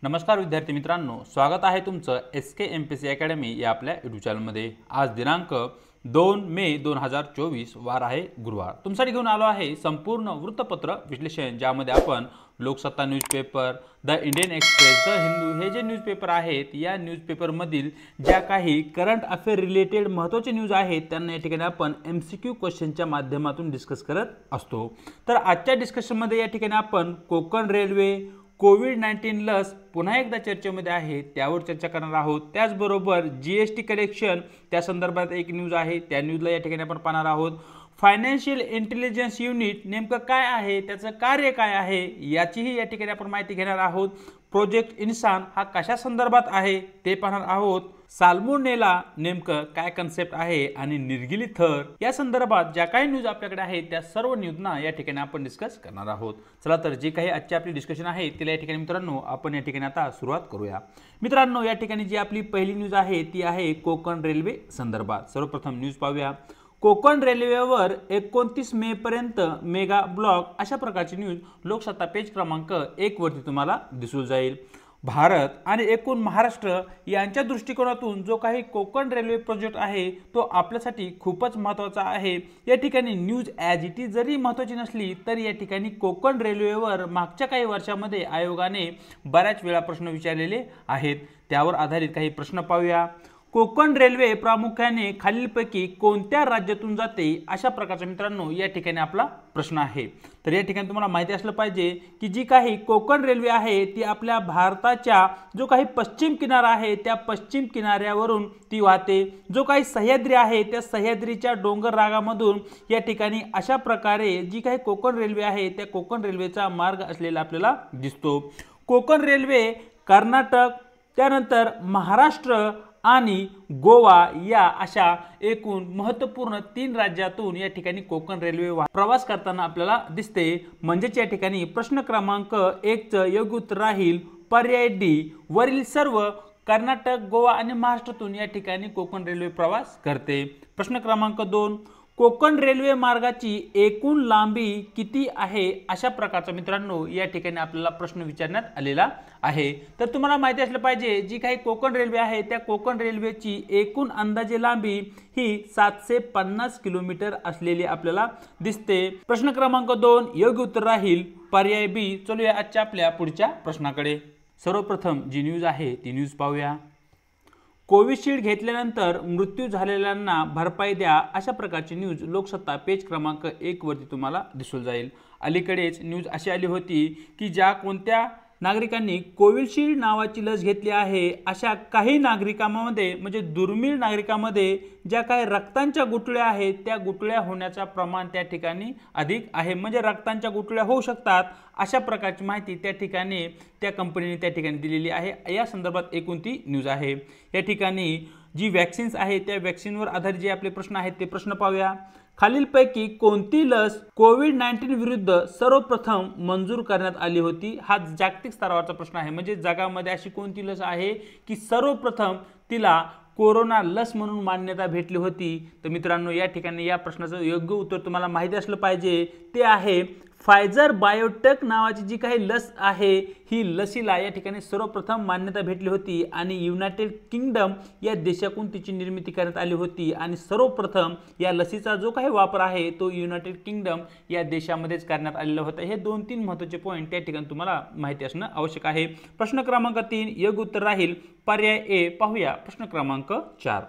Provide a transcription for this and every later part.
नमस्कार विद्यार्थी मित्रांनो, स्वागत आहे तुमचं SK MPSC अकॅडमी या आपल्या यूट्यूब चॅनलमध्ये। आज दिनांक 2 मे 2024 वार आहे गुरुवार। तुमच्यासाठी घेऊन आलो आहे संपूर्ण वृत्तपत्र विश्लेषण, ज्यामध्ये आपण Loksatta newspaper, the Indian express, the Hindu हे जे न्यूजपेपर आहेत या न्यूजपेपरमधील ज्या काही करंट अफेअर रिलेटेड महत्त्वाचे न्यूज आहेत त्यांना या ठिकाणी आपण MCQ क्वेश्चनच्या माध्यमातून डिस्कस करत असतो। तर आजच्या डिस्कशनमध्ये या ठिकाणी आपण कोकण रेल्वे, कोविड-19 लस पुन्हा एकदा चर्चेमध्ये आहे त्यावर चर्चा करणार आहोत। त्याचबरोबर GST कलेक्शन त्या संदर्भात एक न्यूज आहे, त्या न्यूजला या ठिकाणी आपण पाहणार आहोत। फायनान्शियल इंटेलिजन्स युनिट नेमकं काय आहे, त्याचं कार्य काय आहे याचीही या ठिकाणी आपण माहिती घेणार आहोत। प्रोजेक्ट इन्सान हा कशा संदर्भात आहे ते पाहणार आहोत। साल्मोनेला नेमकं काय कन्सेप्ट आहे आणि निर्गिली थर या संदर्भात ज्या काही न्यूज आपल्याकडे आहेत त्या सर्व न्यूजना या ठिकाणी आपण डिस्कस करणार आहोत। चला तर जे काही आजची आपली डिस्कशन आहे तिला या ठिकाणी मित्रांनो आपण या ठिकाणी आता सुरुवात करूया। मित्रांनो, या ठिकाणी जी आपली पहिली न्यूज आहे ती आहे कोकण रेल्वे संदर्भात। सर्वप्रथम न्यूज पाहूया। कोकण रेल्वेवर 29 मे पर्यंत मेगा ब्लॉक अशा प्रकारची न्यूज लोकसत्ता पेज क्रमांक 1 वरती तुम्हाला दिसून जाईल। भारत आणि एकूण महाराष्ट्र यांच्या दृष्टिकोनातून जो काही कोकण रेल्वे प्रोजेक्ट आहे तो आपल्यासाठी खूपच महत्त्वाचा आहे। या ठिकाणी न्यूज ॲज इट इज जरी महत्त्वाची नसली तरी या ठिकाणी कोकण रेल्वेवर मागच्या काही वर्षांमध्ये आयोगाने बऱ्याच वेळा प्रश्न विचारलेले आहेत, त्यावर आधारित काही प्रश्न पाहूया। कोकण रेल्वे प्रामुख्याने खालीलपैकी कोणत्या राज्यातून जाते अशा प्रकारचा मित्रांनो या ठिकाणी आपला प्रश्न आहे। तर या ठिकाणी तुम्हाला माहिती असलं पाहिजे की जी काही कोकण रेल्वे आहे ती आपल्या भारताच्या जो काही पश्चिम किनारा आहे त्या पश्चिम किनाऱ्यावरून ती वाहते। जो काही सह्याद्री आहे त्या सह्याद्रीच्या डोंगर रागामधून या ठिकाणी अशा प्रकारे जी काही कोकण रेल्वे आहे त्या कोकण रेल्वेचा मार्ग असलेला आपल्याला दिसतो। कोकण रेल्वे कर्नाटक, त्यानंतर महाराष्ट्र आणि गोवा या अशा एकूण महत्त्वपूर्ण 3 राज्यातून या ठिकाणी कोकण रेल्वे प्रवास करताना आपल्याला दिसते। म्हणजेच या ठिकाणी प्रश्न क्रमांक 1 चं योग्य उत्तर राहील पर्याय डी, वरील सर्व कर्नाटक, गोवा आणि महाराष्ट्रातून या ठिकाणी कोकण रेल्वे प्रवास करते। प्रश्न क्रमांक 2, कोकण रेल्वे मार्गाची एकूण लांबी किती आहे अशा प्रकारचा मित्रांनो या ठिकाणी आपल्याला प्रश्न विचारण्यात आलेला आहे। तर तुम्हाला माहिती असलं पाहिजे जी काही कोकण रेल्वे आहे त्या कोकण रेल्वेची एकूण अंदाजे लांबी ही 750 किलोमीटर असलेली आपल्याला दिसते। प्रश्न क्रमांक 2 योग्य उत्तर राहील पर्याय बी। चलूया आजच्या आपल्या पुढच्या प्रश्नाकडे। सर्वप्रथम जी न्यूज आहे ती न्यूज पाहूया। कोविशिल्ड घेतल्यानंतर मृत्यू झालेल्यांना भरपाई द्या अशा प्रकारची न्यूज लोकसत्ता पेज क्रमांक 1 वरती तुम्हाला दिसून जाईल। अलीकडेच न्यूज अशी आली होती की ज्या कोणत्या नागरिकांनी कोविशिल्ड नावाची लस घेतली आहे अशा काही नागरिकांमध्ये म्हणजे दुर्मिळ नागरिकांमध्ये ज्या काही रक्तांच्या गुठळ्या आहेत त्या गुठळ्या होण्याचा प्रमाण त्या ठिकाणी अधिक आहे। म्हणजे रक्तांच्या गुठळ्या होऊ शकतात अशा प्रकारची माहिती त्या ठिकाणी त्या कंपनीने त्या ठिकाणी दिलेली आहे। या संदर्भात एकूण ती न्यूज आहे। या ठिकाणी जी वॅक्सिन्स आहेत त्या वॅक्सिनवर आधारित जे आपले प्रश्न आहेत ते प्रश्न पाहूया। खालीलपैकी कोणती लस कोविड-19 विरुद्ध सर्वप्रथम मंजूर करण्यात आली होती? हा जागतिक स्तरावरचा प्रश्न आहे। म्हणजे जगामध्ये अशी कोणती लस आहे की सर्वप्रथम तिला कोरोना लस म्हणून मान्यता भेटली होती? तर मित्रांनो या ठिकाणी या प्रश्नाचं योग्य उत्तर तुम्हाला माहिती असलं पाहिजे, ते आहे फायझर बायोटेक नावाची जी काही लस आहे ही लसीला या ठिकाणी सर्वप्रथम मान्यता भेटली होती आणि युनायटेड किंगडम या देशातून तिची निर्मिती करण्यात आली होती आणि सर्वप्रथम या लसीचा जो काही वापर आहे तो युनायटेड किंगडम या देशामध्येच करण्यात आलेला होता। हे 2-3 महत्त्वाचे पॉईंट त्या ठिकाणी तुम्हाला माहिती असणं आवश्यक आहे। प्रश्न क्रमांक 3 योग्य उत्तर राहील पर्याय ए। पाहूया प्रश्न क्रमांक 4,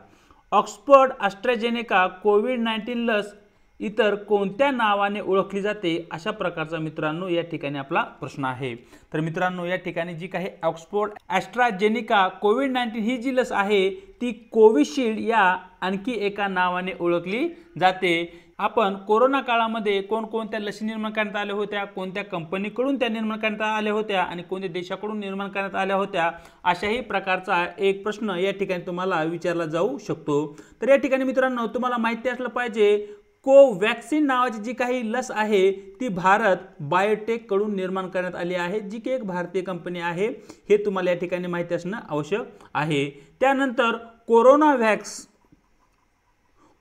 ऑक्सफर्ड ॲस्ट्राझेनेका कोविड-19 लस इतर कोणत्या नावाने ओळखली जाते अशा प्रकारचा मित्रांनो या ठिकाणी आपला प्रश्न आहे। तर मित्रांनो या ठिकाणी जी काही ऑक्सफर्ड ॲस्ट्राझेनेका कोविड-19 ही जी लस आहे ती कोविशिल्ड या आणखी एका नावाने ओळखली जाते। आपण कोरोना काळामध्ये कोणकोणत्या लसी निर्माण करण्यात आल्या होत्या, कोणत्या कंपनीकडून त्या निर्माण करण्यात आल्या होत्या आणि कोणत्या देशाकडून निर्माण करण्यात आल्या होत्या अशाही प्रकारचा एक प्रश्न या ठिकाणी तुम्हाला विचारला जाऊ शकतो। तर या ठिकाणी मित्रांनो तुम्हाला माहिती असलं पाहिजे कोवॅक्सिन नावाची जी काही लस आहे ती भारत बायोटेक कडून निर्माण करण्यात आली आहे, जी की एक भारतीय कंपनी आहे। हे तुम्हाला या ठिकाणी माहिती असणं आवश्यक आहे। त्यानंतर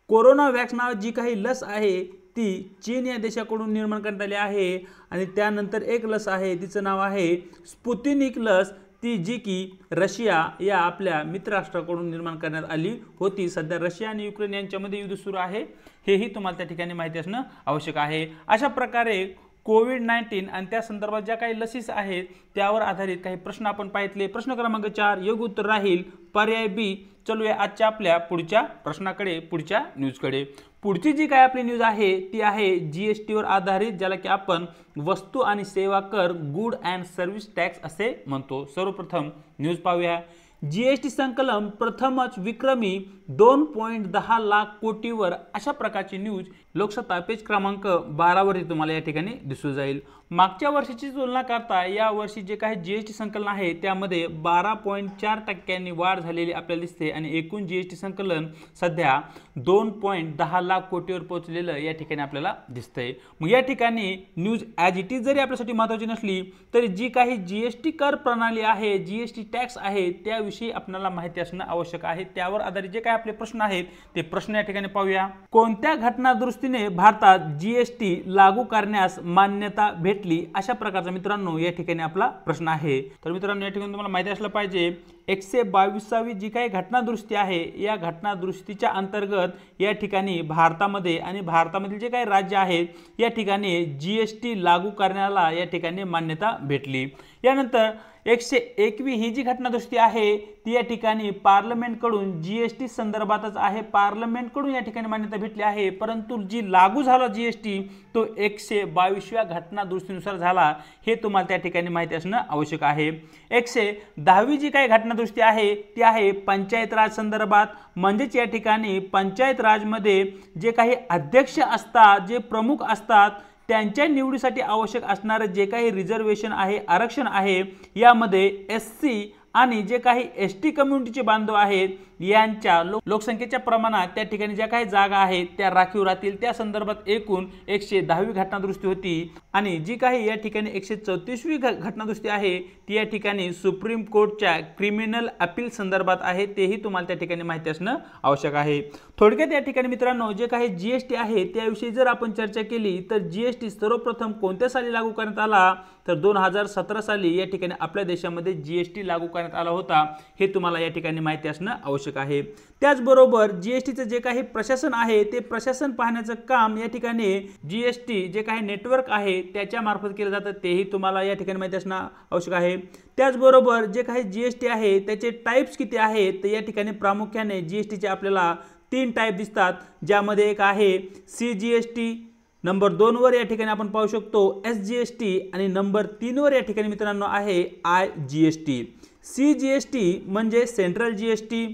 कोरोनावॅक्स नावाची जी काही लस आहे ती चीन या देशाकडून निर्माण करण्यात आली आहे आणि त्यानंतर एक लस आहे तिचं नाव आहे स्पुतनिक लस, ती जी की रशिया या आपल्या मित्र राष्ट्राकडून निर्माण करण्यात आली होती। सध्या रशिया आणि युक्रेन यांच्यामध्ये युद्ध सुरू आहे, हेही तुम्हाला त्या ठिकाणी माहिती असणं आवश्यक आहे। अशा प्रकारे कोविड-19 आणि त्या संदर्भात ज्या काही लसीस आहेत त्यावर आधारित काही प्रश्न आपण पाहितले। प्रश्न क्रमांक 4 योग्य उत्तर राहील पर्याय बी। चलूया आजच्या आपल्या पुढच्या प्रश्नाकडे, पुढच्या न्यूजकडे। पुढची जी काय आपली न्यूज आहे ती आहे जीएसटी वर आधारित, ज्याला की आपण वस्तू आणि सेवा कर गुड अँड सर्व्हिस टॅक्स असे म्हणतो। सर्वप्रथम न्यूज पाहूया। जीएसटी संकलन प्रथमच विक्रमी 2.10 लाख कोटीवर, अशा प्रकारची न्यूज लोकसत्ता पेज क्रमांक 12 वरती तुम्हाला या ठिकाणी दिसून जाईल। मागच्या वर्षीची तुलना करता या वर्षी जे काही जीएसटी संकलन आहे त्यामध्ये 12.4% वाढ झालेली आपल्याला दिसते आणि एकूण जीएसटी संकलन सध्या 2.10 लाख कोटीवर पोहोचलेलं या ठिकाणी आपल्याला दिसतंय। मग या ठिकाणी न्यूज ॲज इट इज जरी आपल्यासाठी महत्त्वाची नसली तरी जी काही जीएसटी कर प्रणाली आहे, जीएसटी टॅक्स आहे, त्याविषयी आपल्याला माहिती असणं आवश्यक आहे। त्यावर आधारित जे काही आपले प्रश्न आहेत ते प्रश्न या ठिकाणी पाहूया। कोणत्या घटनादुरुस्तीने भारतात जीएसटी लागू करण्यास मान्यता भेटली, अशा प्रकारचा मित्रांनो या ठिकाणी आपला प्रश्न आहे। तर मित्रांनो या ठिकाणी तुम्हाला माहिती असलं पाहिजे 122वी जी काही घटनादुरुस्ती आहे या घटनादुरुस्तीच्या अंतर्गत या ठिकाणी भारतामध्ये आणि भारतामधील जे काही राज्य आहेत या ठिकाणी जीएसटी लागू करण्याला या ठिकाणी मान्यता भेटली। यानंतर 101वी ही जी घटनादुरुस्ती आहे ती या ठिकाणी पार्लमेंटकडून जीएसटी संदर्भातच आहे, पार्लमेंटकडून या ठिकाणी मान्यता भेटली आहे, परंतु जी लागू झाला जीएसटी तो 122व्या घटनादुरुस्तीनुसार झाला, हे तुम्हाला त्या ठिकाणी माहिती असणं आवश्यक आहे। 110वी जी काही घटनादुरुस्ती आहे ती आहे पंचायत राज संदर्भात, म्हणजेच या ठिकाणी पंचायत राजमध्ये जे काही अध्यक्ष असतात, जे प्रमुख असतात, त्यांच्या निवडीसाठी आवश्यक असणारे जे काही रिझर्वेशन आहे, आरक्षण आहे, यामध्ये एससी आणि जे काही एसटी कम्युनिटीचे बांधव आहेत यांच्या लोकसंख्येच्या प्रमाणात त्या ठिकाणी ज्या काही जागा आहेत त्या राखीव राहतील। त्या संदर्भात एकूण 110वी घटनादुरुस्ती होती आणि जी काही या ठिकाणी 134वी घटनादुरुस्ती आहे ती या ठिकाणी सुप्रीम कोर्टच्या क्रिमिनल अपील संदर्भात आहे, तेही तुम्हाला त्या ठिकाणी माहिती असणं आवश्यक आहे। थोडक्यात या ठिकाणी मित्रांनो जे काही जीएसटी आहे त्याविषयी जर आपण चर्चा केली तर जीएसटी सर्वप्रथम कोणत्या साली लागू करण्यात आला तर 2017 साली या ठिकाणी आपल्या देशामध्ये जीएसटी लागू करण्यात आला होता, हे तुम्हाला या ठिकाणी माहिती असणं आवश्यक आहे। त्याचबरोबर जीएसटीचे जे काही प्रशासन आहे ते प्रशासन पाहण्याचं काम या ठिकाणी जीएसटी जे काही नेटवर्क आहे त्याच्या मार्फत केलं जातं, तेही तुम्हाला या ठिकाणी माहिती असणं आवश्यक आहे। त्याचबरोबर जे काही जीएसटी आहे त्याचे टाइप्स किती आहेत तर या ठिकाणी प्रामुख्याने जीएसटीचे आपल्याला 3 टाइप दिसतात, ज्यामध्ये एक आहे सीजीएसटी, नंबर 2 वर या ठिकाणी आपण पाहू शकतो एसजीएसटी आणि नंबर 3 वर या ठिकाणी मित्रांनो आहे आयजीएसटी। सीजीएसटी म्हणजे सेंट्रल जीएसटी,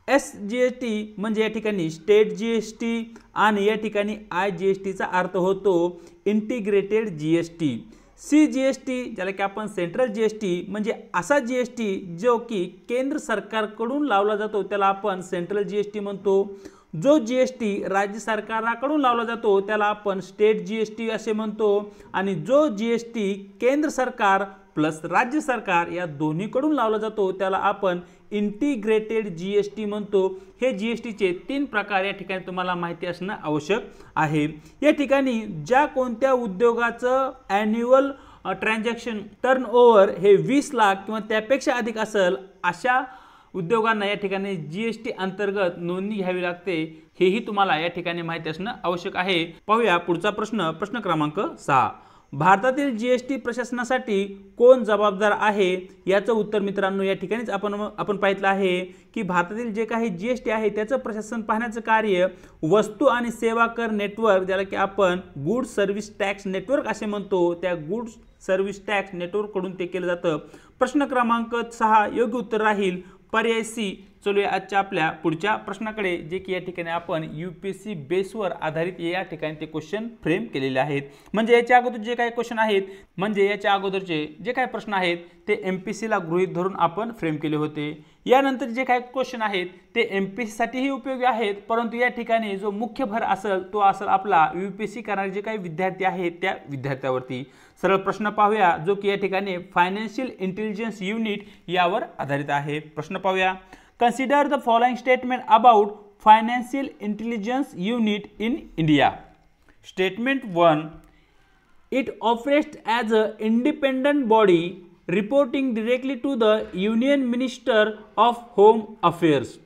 एसजीएसटी म्हणजे या ठिकाणी स्टेट जीएसटी आणि या ठिकाणी आयजीएसटीचा अर्थ होतो इंटिग्रेटेड जीएसटी। सीजीएसटी ज्याला की आपण सेंट्रल जीएसटी म्हणजे असा जीएसटी जो की केंद्र सरकारकडून लावला जातो त्याला आपण सेंट्रल जीएसटी म्हणतो। जो जीएसटी राज्य सरकाराकडून लावला जातो त्याला आपण स्टेट जीएसटी असे म्हणतो आणि जो जीएसटी केंद्र सरकार प्लस राज्य सरकार या दोन्हीकडून लावला जातो त्याला आपण इंटिग्रेटेड जीएसटी म्हणतो। हे जीएसटीचे 3 प्रकार या ठिकाणी तुम्हाला माहिती असणं आवश्यक आहे। या ठिकाणी ज्या कोणत्या उद्योगाचं ॲन्युअल ट्रान्झॅक्शन टर्नओव्हर हे 20 लाख किंवा त्यापेक्षा अधिक असेल अशा उद्योगांना या ठिकाणी जीएसटी अंतर्गत नोंदणी घ्यावी लागते, हेही तुम्हाला या ठिकाणी माहिती असणं आवश्यक आहे। पाहूया पुढचा प्रश्न, प्रश्न क्रमांक 6। भारतातील जीएसटी प्रशासनासाठी कोण जबाबदार आहे, याचं उत्तर मित्रांनो या ठिकाणीच आपण पाहितलं आहे की भारतातील जे काही जीएसटी आहे त्याचं प्रशासन पाहण्याचं कार्य वस्तू आणि सेवा कर नेटवर्क ज्याला की आपण गुड सर्व्हिस टॅक्स नेटवर्क असे म्हणतो, त्या गुड सर्व्हिस टॅक्स नेटवर्क कडून ते केलं जातं। प्रश्न क्रमांक 6 योग्य उत्तर राहील पर्याय सी। चलूया आजच्या आपल्या पुढच्या प्रश्नाकडे, जे की या ठिकाणी आपण यूपीएससी बेसवर आधारित या ठिकाणी ते क्वेश्चन फ्रेम केलेले आहेत। म्हणजे याच्या अगोदर जे काही क्वेश्चन आहेत म्हणजे याच्या अगोदरचे जे काही प्रश्न आहेत ते एमपीएससी ला गृहीत धरून आपण फ्रेम केले होते। यानंतर जे काही क्वेश्चन आहेत ते एमपीएससी साठीही उपयोगी आहेत, परंतु या ठिकाणी जो मुख्य भर असेल तो असेल आपला यूपीएससी करणारे जे काही विद्यार्थी आहेत त्या विद्यार्थ्यावरती। सरळ प्रश्न पाहूया जो की या ठिकाणी फायनान्शियल इंटेलिजन्स युनिट यावर आधारित आहे। प्रश्न पाहूया। Consider the following statement about Financial Intelligence Unit in India. Statement 1. It operates as an independent body reporting directly to the Union Minister of Home Affairs.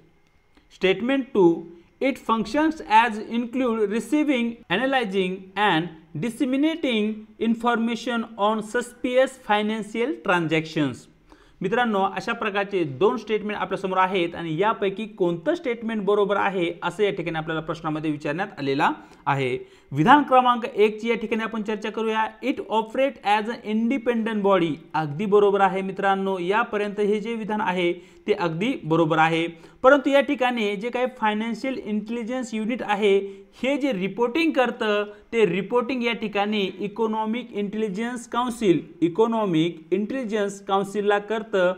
Statement 2. It functions as include receiving, analyzing and disseminating information on suspicious financial transactions. मित्रांनो, अशा प्रकारचे दोन statement आपल्या समोर आहेत आणि यापैकी कोणतं स्टेटमेंट बरोबर आहे असं या ठिकाणी आपल्याला प्रश्नामध्ये विचारण्यात आलेला आहे. विधान क्रमांक 1 ची या ठिकाणी आपण चर्चा करूया. It operate as a independent body. अगदी बरोबर आहे मित्रांनो, यापर्यंत हे जे विधान आहे ते अगदी बरोबर आहे. परंतु या ठिकाणी जे काही फायनान्शियल इंटेलिजन्स युनिट आहे हे जे रिपोर्टिंग करतं ते रिपोर्टिंग या ठिकाणी इकॉनॉमिक इंटेलिजन्स काउन्सिलला करतं,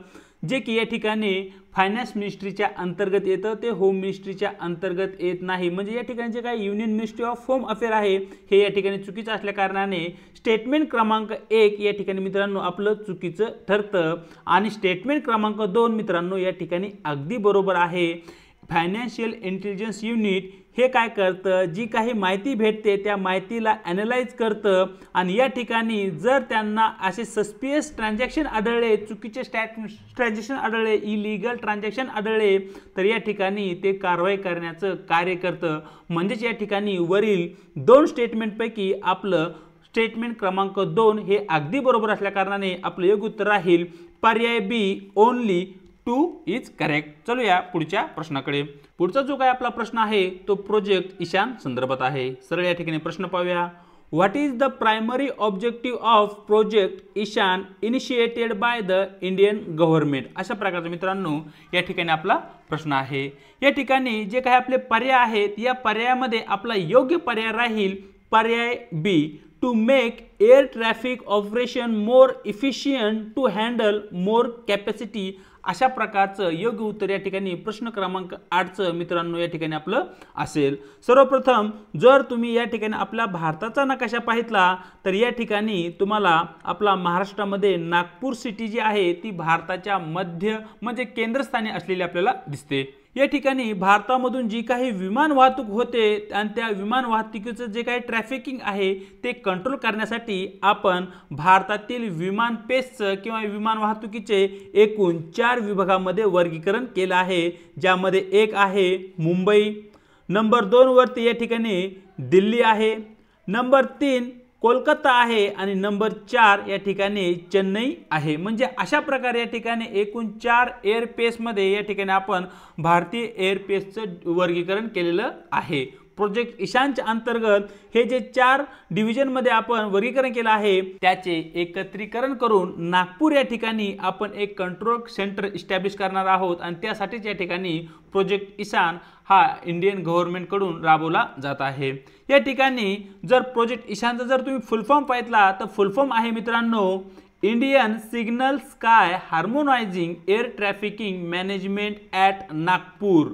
जे की या ठिकाणी फायनान्स मिनिस्ट्रीच्या अंतर्गत येतं, ते होम मिनिस्ट्रीच्या अंतर्गत येत नाही. म्हणजे या ठिकाणी जे काही union ministry of home affair आहे हे या ठिकाणी चुकीचं असल्या कारणाने स्टेटमेंट क्रमांक 1 या ठिकाणी मित्रांनो आपलं चुकीचं ठरतं आणि स्टेटमेंट क्रमांक 2 मित्रांनो या ठिकाणी अगदी बरोबर आहे. फायनान्शियल इंटेलिजन्स युनिट हे काय करतं, जी काही माहिती भेटते त्या माहितीला ॲनालाइज करतं आणि या ठिकाणी जर त्यांना असे सस्पिशियस ट्रान्झॅक्शन आढळले, चुकीचे ट्रान्झॅक्शन आढळले, इलिगल ट्रान्झॅक्शन आढळले तर या ठिकाणी ते कारवाई करण्याचं कार्य करतं. म्हणजेच या ठिकाणी वरील दोन स्टेटमेंटपैकी आपलं स्टेटमेंट क्रमांक 2 हे अगदी बरोबर असल्या कारणाने आपलं योग्य उत्तर राहील पर्याय बी, ओनली 2 इज करेक्ट. चलूया पुढच्या प्रश्नाकडे. पुढचा जो काय आपला प्रश्न आहे तो प्रोजेक्ट ईशान संदर्भात आहे. सरळ या ठिकाणी प्रश्न पाहूया. What is the primary objective of project Ishan initiated by the Indian government. अशा प्रकारचा मित्रांनो या ठिकाणी आपला प्रश्न आहे. या ठिकाणी जे काही आपले पर्याय आहेत या पर्यायामध्ये आपला योग्य पर्याय राहील पर्याय B, to make air traffic operation more efficient to handle more capacity. अशा प्रकारचं योग्य उत्तर या ठिकाणी प्रश्न क्रमांक 8चं मित्रांनो या ठिकाणी आपलं असेल. सर्वप्रथम जर तुम्ही या ठिकाणी आपल्या भारताचा नकाशा पाहितला तर या ठिकाणी तुम्हाला आपला महाराष्ट्रामध्ये नागपूर सिटी जी आहे ती भारताच्या मध्य म्हणजे केंद्रस्थानी असलेली आपल्याला दिसते. या ठिकाणी भारतामधून जी काही विमान वाहतूक होते आणि त्या विमान वाहतुकीचं जे काही ट्रॅफिकिंग आहे ते कंट्रोल करण्यासाठी आपण भारतातील विमान पेसचं किंवा विमान वाहतुकीचे एकूण 4 विभागामध्ये वर्गीकरण केलं आहे, ज्यामध्ये एक आहे मुंबई, नंबर 2 वरती या ठिकाणी दिल्ली आहे, नंबर 3 कोलकाता आहे आणि नंबर 4 या ठिकाणी चेन्नई आहे. म्हणजे अशा प्रकारे या ठिकाणी एकूण 4 एअरपेसमध्ये या ठिकाणी आपण भारतीय एअरपेसचं वर्गीकरण केलेलं आहे. प्रोजेक्ट ईशानच्या अंतर्गत हे जे 4 डिव्हिजनमध्ये आपण वर्गीकरण केलं आहे त्याचे एकत्रीकरण करून नागपूर या ठिकाणी आपण एक कंट्रोल सेंटर इस्टॅब्लिश करणार आहोत आणि त्यासाठीच या ठिकाणी प्रोजेक्ट ईशान हा इंडियन गव्हर्नमेंटकडून राबवला जात आहे. या ठिकाणी जर प्रोजेक्ट ईशानचा जर तुम्ही फुल फॉर्म पाहितला तर फुल फॉर्म आहे मित्रांनो Indian signal sky harmonizing air trafficking management at Nagpur.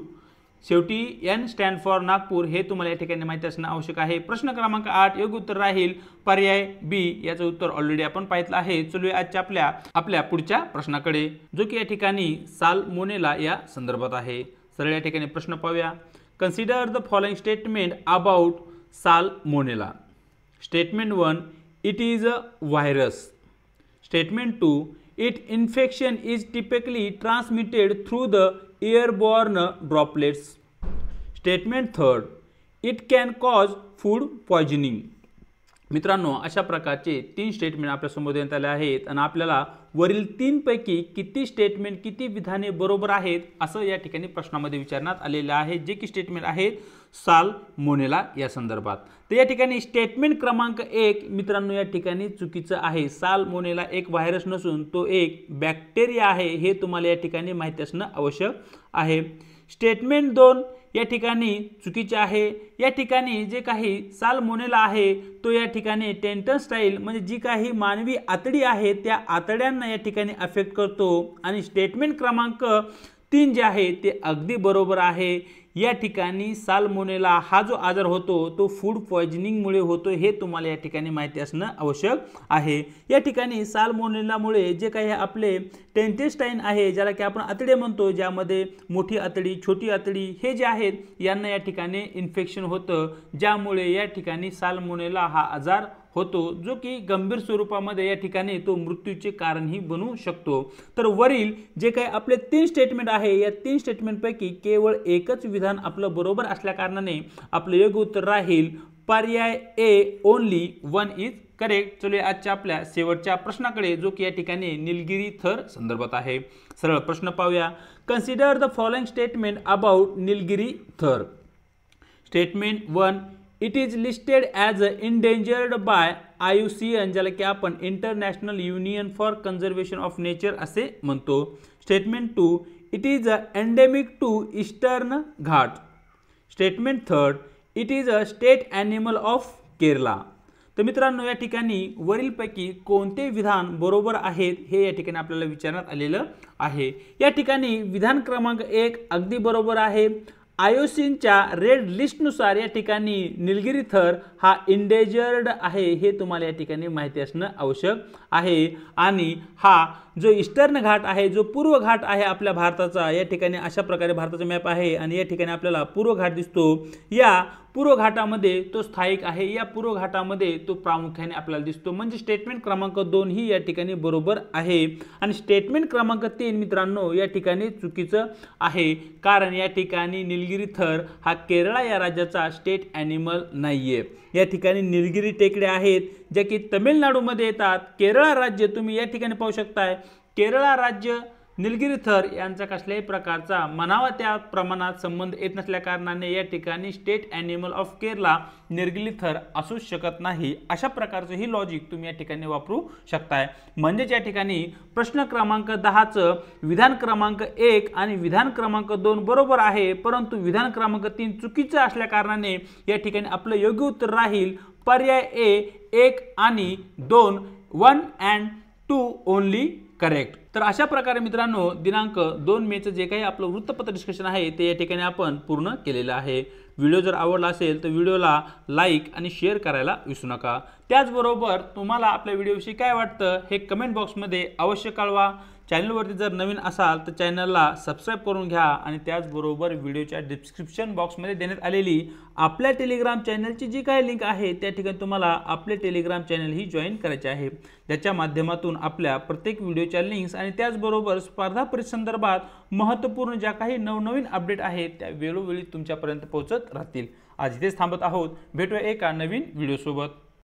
शेवटी एन स्टँड फॉर नागपूर हे तुम्हाला या ठिकाणी माहिती असणं आवश्यक आहे. प्रश्न क्रमांक 8 योग्य उत्तर राहील पर्याय बी. याचं उत्तर ऑलरेडी आपण पाहितलं आहे. चलूया आजच्या आपल्या पुढच्या प्रश्नाकडे, जो की या ठिकाणी साल्मोनेला या संदर्भात आहे. सरळ या ठिकाणी प्रश्न पाहूया. Consider the following statement about salmonella. Statement 1, it is a virus. Statement 2, it infection is typically transmitted through the airborne droplets. Statement 3, it can cause food poisoning. मित्रांनो अशा प्रकारचे 3 स्टेटमेंट आपल्या समोर देण्यात आले आहेत आणि आपल्याला वरील 3 पैकी किती स्टेटमेंट किती विधाने बरोबर आहेत असं या ठिकाणी प्रश्नामध्ये विचारण्यात आलेले आहे, जे की स्टेटमेंट आहेत साल्मोनेला या संदर्भात. तर या ठिकाणी स्टेटमेंट क्रमांक 1 मित्रांनो या ठिकाणी चुकीचं आहे. साल्मोनेला एक व्हायरस नसून तो एक बॅक्टेरिया आहे हे तुम्हाला या ठिकाणी माहिती असणं आवश्यक आहे. स्टेटमेंट 2 या ठिकाणी चुकीचे आहे. या ठिकाणी जे काही साल्मोनेला आहे तो या ठिकाणी टेंटस्टाईल म्हणजे जी काही मानवी आतडी आहे त्या आतड्यांना या ठिकाणी अफेक्ट करतो आणि स्टेटमेंट क्रमांक 3 जे आहे ते अगदी बरोबर आहे. या ठिकाणी साल्मोनेला हा जो आजार होतो तो फूड पॉइझनिंगमुळे होतो हे तुम्हाला या ठिकाणी माहिती असणं आवश्यक आहे. या ठिकाणी साल्मोनेलामुळे जे काही आपले टेंटेस्टाईन आहे ज्याला की आपण आतडे म्हणतो, ज्यामध्ये मोठी आतडी छोटी आतडी हे जे आहेत यांना या ठिकाणी इन्फेक्शन होतं, ज्यामुळे या ठिकाणी साल्मोनेला हा आजार होतो, जो की गंभीर स्वरूपामध्ये या ठिकाणी तो मृत्यूचे कारणही बनू शकतो। तर वरील जे काही आपले 3 स्टेटमेंट आहे, या 3 स्टेटमेंटपैकी केवळ एकच विधान आपलं बरोबर असल्या कारणाने आपलं योग्य उत्तर राहील पर्याय ए, ओनली वन इज करेक्ट। चलो आजच्या आपल्या शेवटच्या प्रश्नाकडे, जो की या ठिकाणी निलगिरी थर संदर्भात आहे। सरळ प्रश्न पाहूया। Consider the following statement about Nilgiri tahr. Statement 1, it is listed as endangered by IUCN, ज्याला की आपण international union for conservation of nature असे म्हणतो। Statement 2, it is endemic to eastern Ghat. Statement 3, it is a state animal of Kerala. तर मित्रांनो, या ठिकाणी वरीलपैकी कोणते विधान बरोबर आहेत हे या ठिकाणी आपल्याला विचारण्यात आलेलं आहे। या ठिकाणी विधान क्रमांक 1 अगदी बरोबर आहे। IUCNच्या रेड लिस्टनुसार या ठिकाणी निलगिरी थर हा इंडेंजर्ड आहे, हे तुम्हाला या ठिकाणी माहिती असणं आवश्यक आहे। आणि हा जो ईस्टर्न घाट आहे, जो पूर्व घाट आहे आपल्या भारताचा, या ठिकाणी अशा प्रकारे भारताचा मॅप आहे आणि या ठिकाणी आपल्याला पूर्व घाट दिसतो। या पूर्व घाटामध्ये तो स्थायिक आहे, या पूर्व घाटामध्ये तो प्रामुख्याने आपल्याला दिसतो। म्हणजे स्टेटमेंट क्रमांक 2 ही या ठिकाणी बरोबर आहे। आणि स्टेटमेंट क्रमांक 3 मित्रांनो या ठिकाणी चुकीचं आहे, कारण या ठिकाणी निलगिरी थर हा केरळ या राज्याचा स्टेट ॲनिमल नाहीये। या ठिकाणी निलगिरी टेकड्या आहेत ज्या की तमिळनाडूमध्ये येतात। केरळ राज्य तुम्ही या ठिकाणी पाहू शकताय, केरळ राज्य निलगिरी थर यांचा कसल्याही प्रकारचा म्हणावा त्या प्रमाणात संबंध येत नसल्या कारणाने या ठिकाणी state animal of Kerala Nilgiri थर असू शकत नाही। अशा प्रकारचं ही लॉजिक तुम्ही या ठिकाणी वापरू शकताय। म्हणजेच या ठिकाणी प्रश्न क्रमांक 10चं विधान क्रमांक 1 आणि विधान क्रमांक 2 बरोबर आहे, परंतु विधान क्रमांक 3 चुकीचं असल्या कारणाने या ठिकाणी आपलं योग्य उत्तर राहील पर्याय ए, 1 आणि 2, 1 and 2 ओनली करेक्ट। तर अशा प्रकारे मित्रांनो दिनांक 2 मेचं जे काही आपलं वृत्तपत्र डिस्कशन आहे ते या ठिकाणी आपण पूर्ण केलेलं आहे। व्हिडिओ जर आवडला असेल तर व्हिडिओला लाईक आणि शेअर करायला विसरू नका। त्याचबरोबर तुम्हाला आपल्या व्हिडिओविषयी काय वाटतं हे कमेंट बॉक्समध्ये अवश्य कळवा। चॅनलवरती जर नवीन असाल तर चॅनलला सबस्क्राईब करून घ्या आणि त्याचबरोबर व्हिडिओच्या डिस्क्रिप्शन बॉक्समध्ये देण्यात आलेली आपल्या टेलिग्राम चॅनलची जी काही लिंक आहे त्या ठिकाणी तुम्हाला आपले टेलिग्राम चॅनल ही जॉईन करायचे आहे, ज्याच्या माध्यमातून आपल्या प्रत्येक व्हिडिओच्या लिंक्स आणि त्याचबरोबर स्पर्धा परीक्षेसंदर्भात महत्त्वपूर्ण ज्या काही नवनवीन अपडेट आहेत त्या वेळोवेळी तुमच्यापर्यंत पोहोचत राहतील। आज इथेच थांबत आहोत, भेटूया एका नवीन व्हिडिओसोबत।